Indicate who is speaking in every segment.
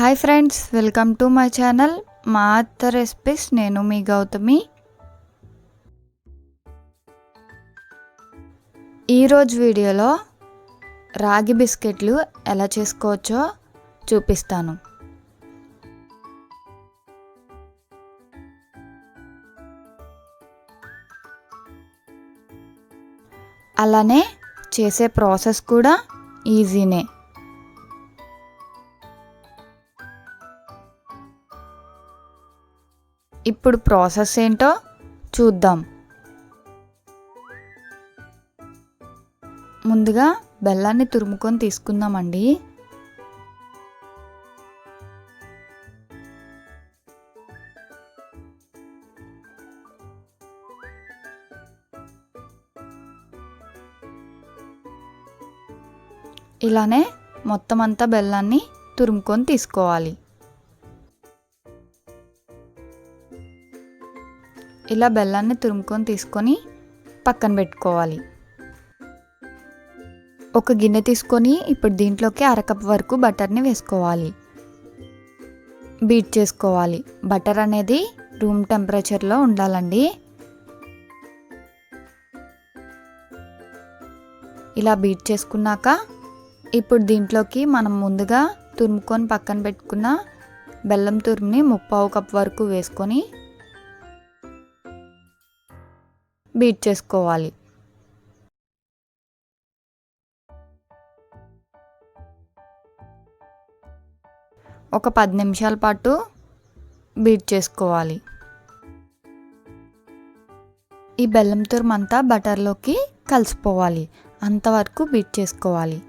Speaker 1: Hi friends, welcome to my channel మా అత్త recipes. నేను మీ గౌతమి. ఈరోజు వీడియోలో రాగి బిస్కెట్లు ఎలా చేసుకోవచ్చో చూపిస్తాను. అలానే చేసే ప్రాసెస్ కూడా ఈజీనే. ఇప్పుడు ప్రాసెస్ ఏంటో చూద్దాం. ముందుగా బెల్లాన్ని తురుముకొని తీసుకుందామండి. ఇలానే మొత్తం అంతా బెల్లాన్ని తురుముకొని తీసుకోవాలి. ఇలా బెల్లాన్ని తురుముకొని తీసుకొని పక్కన పెట్టుకోవాలి. ఒక గిన్నె తీసుకొని ఇప్పుడు దీంట్లోకి అరకప్ వరకు బటర్ని వేసుకోవాలి. బీట్ చేసుకోవాలి. బటర్ అనేది రూమ్ టెంపరేచర్లో ఉండాలండి. ఇలా బీట్ చేసుకున్నాక ఇప్పుడు దీంట్లోకి మనం ముందుగా తురుముకొని పక్కన పెట్టుకున్న బెల్లం తురుముని 1/2 కప్ వరకు వేసుకొని బీట్ చేసుకోవాలి. ఒక 10 నిమిషాల పాటు బీట్ చేసుకోవాలి. ఈ బెల్లం తురుము అంతా బటర్లోకి కలిసిపోవాలి. అంతవరకు బీట్ చేసుకోవాలి.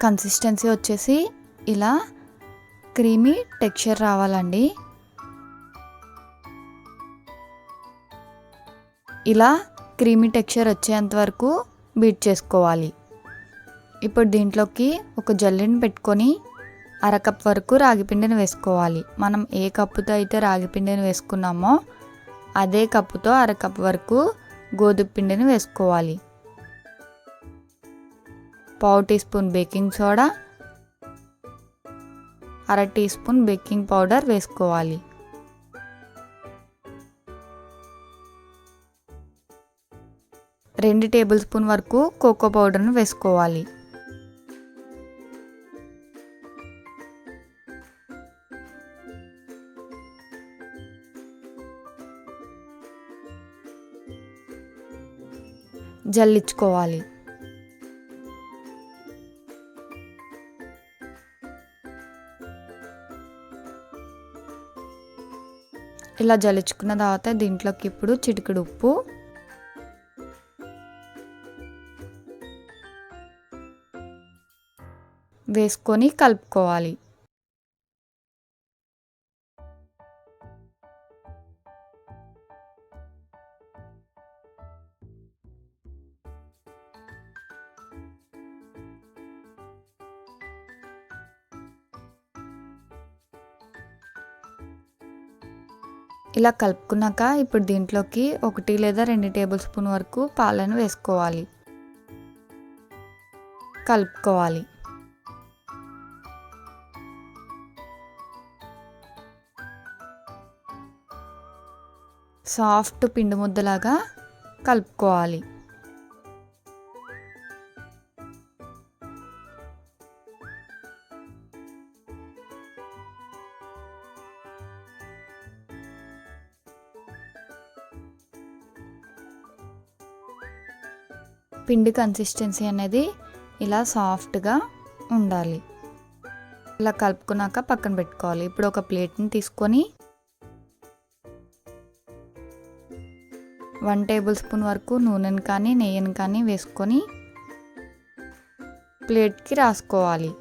Speaker 1: కన్సిస్టెన్సీ వచ్చేసి ఇలా క్రీమీ టెక్స్చర్ రావాలండి. ఇలా క్రీమీ టెక్స్చర్ వచ్చేంత వరకు బీట్ చేసుకోవాలి. ఇప్పుడు దీంట్లోకి ఒక జల్లెని పెట్టుకొని అరకప్ వరకు రాగిపిండిని వేసుకోవాలి. మనం ఏ కప్పుతో అయితే రాగిపిండిని వేసుకున్నామో అదే కప్పుతో అరకప్ వరకు గోధుమ పిండిని వేసుకోవాలి. 1/2 teaspoon baking soda, 1/2 teaspoon baking powder వేసుకోవాలి. రెండు టేబుల్ స్పూన్ వరకు కోకో పౌడర్ను వేసుకోవాలి. జల్లించుకోవాలి. ఇలా జల్లించుకున్న తర్వాత దీంట్లోకి ఇప్పుడు చిటికెడు ఉప్పు, వేసుకొని కలుపుకోవాలి. ఇలా కలుపుకున్నాక ఇప్పుడు దీంట్లోకి 1 లేదా 2 టేబుల్ స్పూన్ వరకు పాలను వేసుకోవాలి. కలుపుకోవాలి. సాఫ్ట్ పిండి ముద్దలాగా కలుపుకోవాలి. పిండి కన్సిస్టెన్సీ అనేది ఇలా సాఫ్ట్గా ఉండాలి. ఇలా కలుపుకున్నాక పక్కన పెట్టుకోవాలి. ఇప్పుడు ఒక ప్లేట్ని తీసుకొని 1 టేబుల్ స్పూన్ వరకు నూనెని కానీ నెయ్యిని కానీ వేసుకొని ప్లేట్కి రాసుకోవాలి.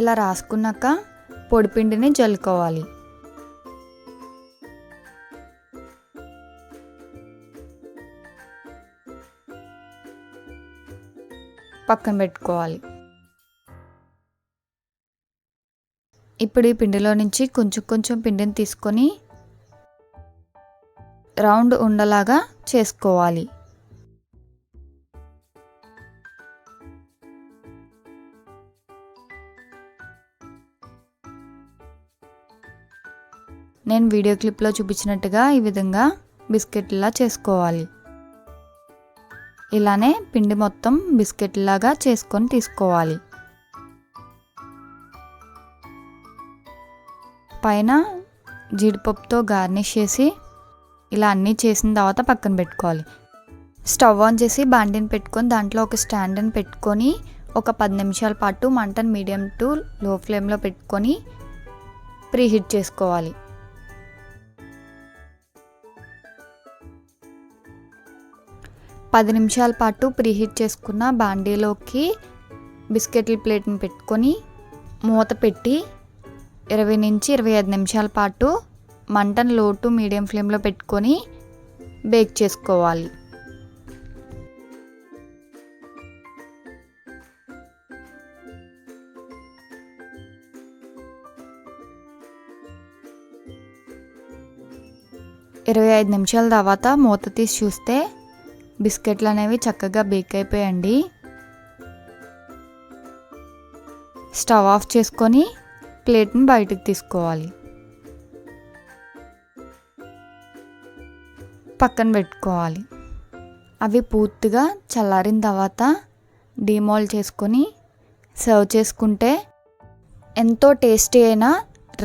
Speaker 1: ఇలా రాసుకున్నాక పొడిపిండిని జల్లుకోవాలి. పక్కన పెట్టుకోవాలి. ఇప్పుడు ఈ పిండిలో నుంచి కొంచెం కొంచెం పిండిని తీసుకొని రౌండ్ ఉండలాగా చేసుకోవాలి. నేను వీడియో క్లిప్లో చూపించినట్టుగా ఈ విధంగా బిస్కెట్లా చేసుకోవాలి. ఇలానే పిండి మొత్తం బిస్కెట్లాగా చేసుకొని తీసుకోవాలి. పైన జీడిపప్పుతో గార్నిష్ చేసి ఇలా అన్నీ చేసిన తర్వాత పక్కన పెట్టుకోవాలి. స్టవ్ ఆన్ చేసి బాండిని పెట్టుకొని దాంట్లో ఒక స్టాండ్ని పెట్టుకొని ఒక 10 నిమిషాల పాటు మంటను మీడియం టు లో ఫ్లేమ్లో పెట్టుకొని ప్రీహీట్ చేసుకోవాలి. పది నిమిషాల పాటు ప్రీహీట్ చేసుకున్న బాండీలోకి బిస్కెట్ల ప్లేట్ని పెట్టుకొని మూత పెట్టి 20 నుంచి 25 నిమిషాల పాటు మంటను లో టు మీడియం ఫ్లేమ్లో పెట్టుకొని బేక్ చేసుకోవాలి. ఇరవై 25 నిమిషాల తర్వాత మూత తీసి చూస్తే బిస్కెట్లు అనేవి చక్కగా బేక్ అయిపోయాయండి. స్టవ్ ఆఫ్ చేసుకొని ప్లేట్ని బయటకు తీసుకోవాలి. పక్కన పెట్టుకోవాలి. అవి పూర్తిగా చల్లారిన తర్వాత డీమోల్డ్ చేసుకొని సర్వ్ చేసుకుంటే ఎంతో టేస్టీ అయిన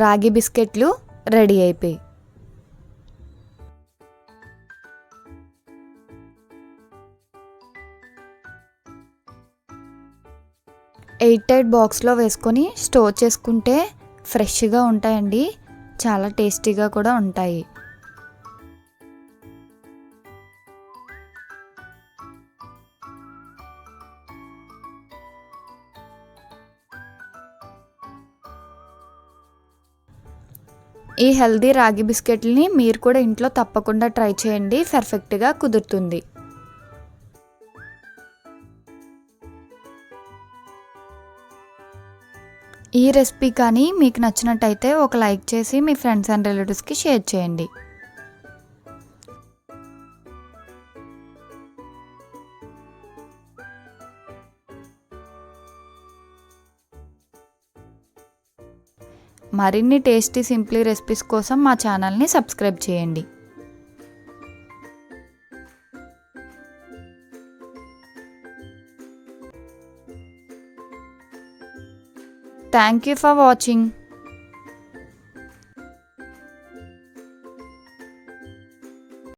Speaker 1: రాగి బిస్కెట్లు రెడీ అయిపోయాయి. ఎయిర్ టైట్ బాక్స్లో వేసుకొని స్టోర్ చేసుకుంటే ఫ్రెష్గా ఉంటాయండి. చాలా టేస్టీగా కూడా ఉంటాయి. ఈ హెల్దీ రాగి బిస్కెట్లని మీరు కూడా ఇంట్లో తప్పకుండా ట్రై చేయండి. పర్ఫెక్ట్గా కుదురుతుంది. ఈ రెసిపీ కానీ మీకు నచ్చినట్టయితే ఒక లైక్ చేసి మీ ఫ్రెండ్స్ అండ్ రిలేటివ్స్కి షేర్ చేయండి. మరిన్ని టేస్టీ సింప్లీ రెసిపీస్ కోసం మా ఛానల్ని సబ్స్క్రైబ్ చేయండి. Thank you for watching.